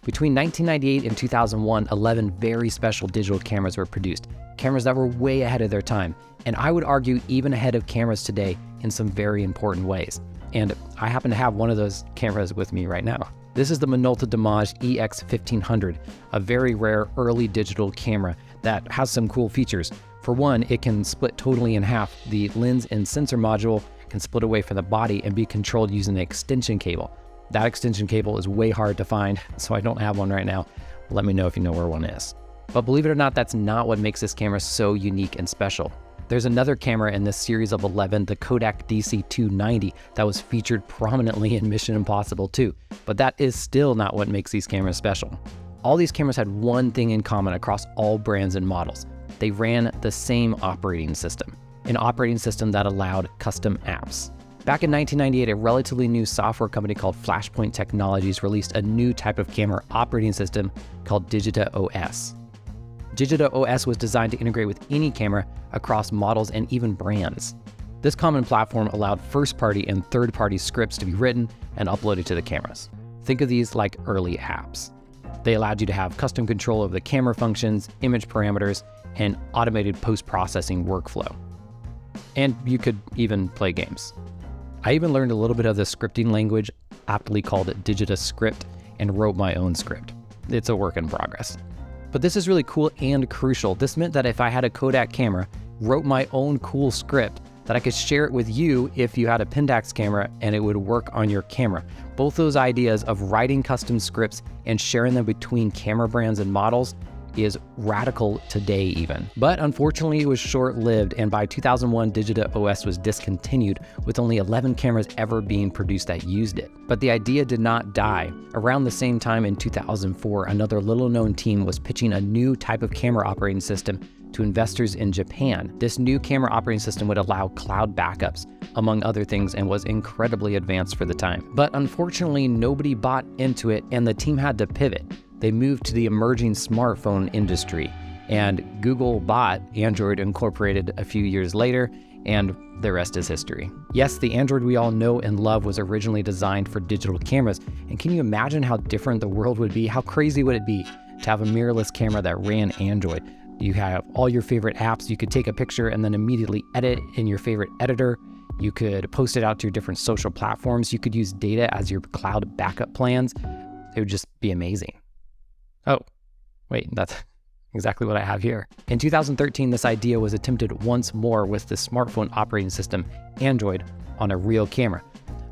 Between 1998 and 2001, 11 very special digital cameras were produced, cameras that were way ahead of their time, and I would argue even ahead of cameras today in some very important ways. And I happen to have one of those cameras with me right now. This is the Minolta Damage EX1500, a very rare early digital camera that has some cool features. For one, it can split totally in half. The lens and sensor module can split away from the body and be controlled using an extension cable. That extension cable is way hard to find, so I don't have one right now. Let me know if you know where one is. But believe it or not, that's not what makes this camera so unique and special. There's another camera in this series of 11, the Kodak DC-290, that was featured prominently in Mission Impossible 2, but that is still not what makes these cameras special. All these cameras had one thing in common across all brands and models. They ran the same operating system, an operating system that allowed custom apps. Back in 1998, a relatively new software company called Flashpoint Technologies released a new type of camera operating system called DigitaOS. DigitaOS was designed to integrate with any camera across models and even brands. This common platform allowed first-party and third-party scripts to be written and uploaded to the cameras. Think of these like early apps. They allowed you to have custom control of the camera functions, image parameters, and automated post-processing workflow. And you could even play games. I even learned a little bit of the scripting language, aptly called DigitaScript, and wrote my own script. It's a work in progress. But this is really cool and crucial. This meant that if I had a Kodak camera, wrote my own cool script, that I could share it with you if you had a Pentax camera and it would work on your camera. Both those ideas of writing custom scripts and sharing them between camera brands and models is radical today even. But unfortunately, it was short-lived, and by 2001, DigitaOS was discontinued, with only 11 cameras ever being produced that used it. But the idea did not die. Around the same time in 2004, another little-known team was pitching a new type of camera operating system to investors in Japan. This new camera operating system would allow cloud backups, among other things, and was incredibly advanced for the time. But unfortunately, nobody bought into it, and the team had to pivot. They moved to the emerging smartphone industry, and Google bought Android Incorporated a few years later, and the rest is history. Yes, the Android we all know and love was originally designed for digital cameras, and can you imagine how different the world would be? How crazy would it be to have a mirrorless camera that ran Android? You have all your favorite apps, you could take a picture and then immediately edit in your favorite editor. You could post it out to your different social platforms. You could use data as your cloud backup plans. It would just be amazing. Oh, wait, that's exactly what I have here. In 2013, this idea was attempted once more with the smartphone operating system, Android, on a real camera.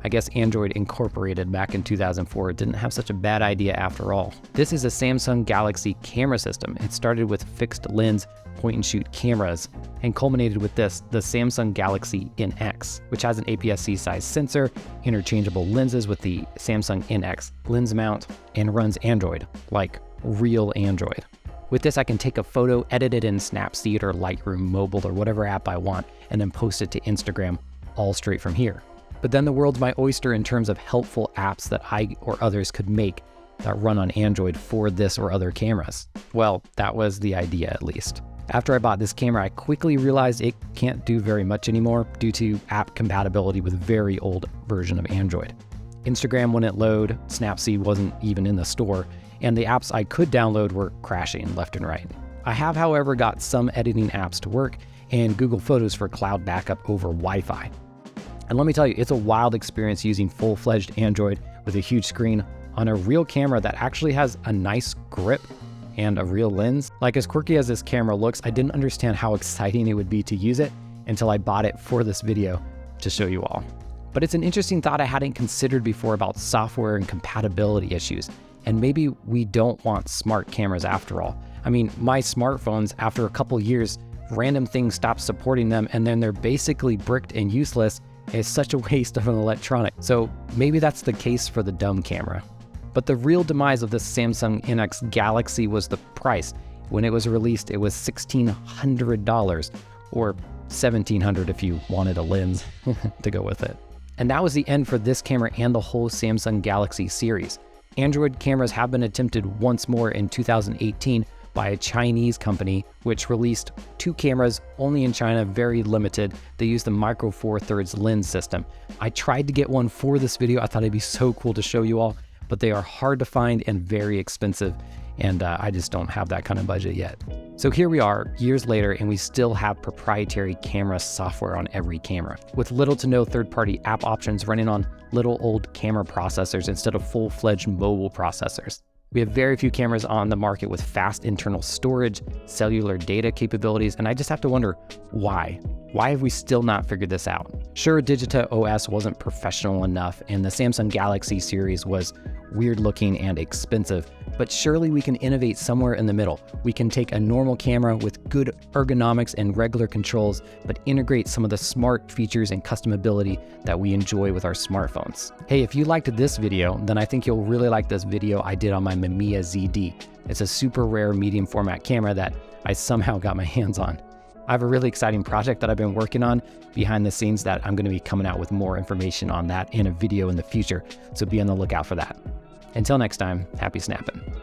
I guess Android Incorporated back in 2004 didn't have such a bad idea after all. This is a Samsung Galaxy camera system. It started with fixed lens point-and-shoot cameras and culminated with this, the Samsung Galaxy NX, which has an APS-C size sensor, interchangeable lenses with the Samsung NX lens mount, and runs Android, like real Android. With this, I can take a photo, edit it in Snapseed or Lightroom Mobile or whatever app I want, and then post it to Instagram, all straight from here. But then the world's my oyster in terms of helpful apps that I or others could make that run on Android for this or other cameras. Well, that was the idea at least. After I bought this camera, I quickly realized it can't do very much anymore due to app compatibility with very old version of Android. Instagram wouldn't load, Snapseed wasn't even in the store, and the apps I could download were crashing left and right. I have, however, got some editing apps to work and Google Photos for cloud backup over Wi-Fi. And let me tell you, it's a wild experience using full-fledged Android with a huge screen on a real camera that actually has a nice grip and a real lens. Like, as quirky as this camera looks, I didn't understand how exciting it would be to use it until I bought it for this video to show you all. But it's an interesting thought I hadn't considered before about software and compatibility issues. And maybe we don't want smart cameras after all. I mean, my smartphones, after a couple years, random things stop supporting them and then they're basically bricked and useless. It's such a waste of an electronic. So maybe that's the case for the dumb camera. But the real demise of this Samsung NX Galaxy was the price. When it was released, it was $1,600 or $1,700 if you wanted a lens to go with it. And that was the end for this camera and the whole Samsung Galaxy series. Android cameras have been attempted once more in 2018 by a Chinese company, which released 2 cameras only in China, very limited. They used the Micro Four Thirds lens system. I tried to get one for this video. I thought it'd be so cool to show you all, but they are hard to find and very expensive, and I just don't have that kind of budget yet. So here we are, years later, and we still have proprietary camera software on every camera, with little to no third-party app options running on little old camera processors instead of full-fledged mobile processors. We have very few cameras on the market with fast internal storage, cellular data capabilities, and I just have to wonder, why? Why have we still not figured this out? Sure, DigitaOS wasn't professional enough, and the Samsung Galaxy series was weird looking and expensive, but surely we can innovate somewhere in the middle. We can take a normal camera with good ergonomics and regular controls, but integrate some of the smart features and customability that we enjoy with our smartphones. Hey, if you liked this video, then I think you'll really like this video I did on my Mamiya ZD. It's a super rare medium format camera that I somehow got my hands on. I have a really exciting project that I've been working on behind the scenes that I'm going to be coming out with more information on that in a video in the future, so be on the lookout for that. Until next time, happy snapping.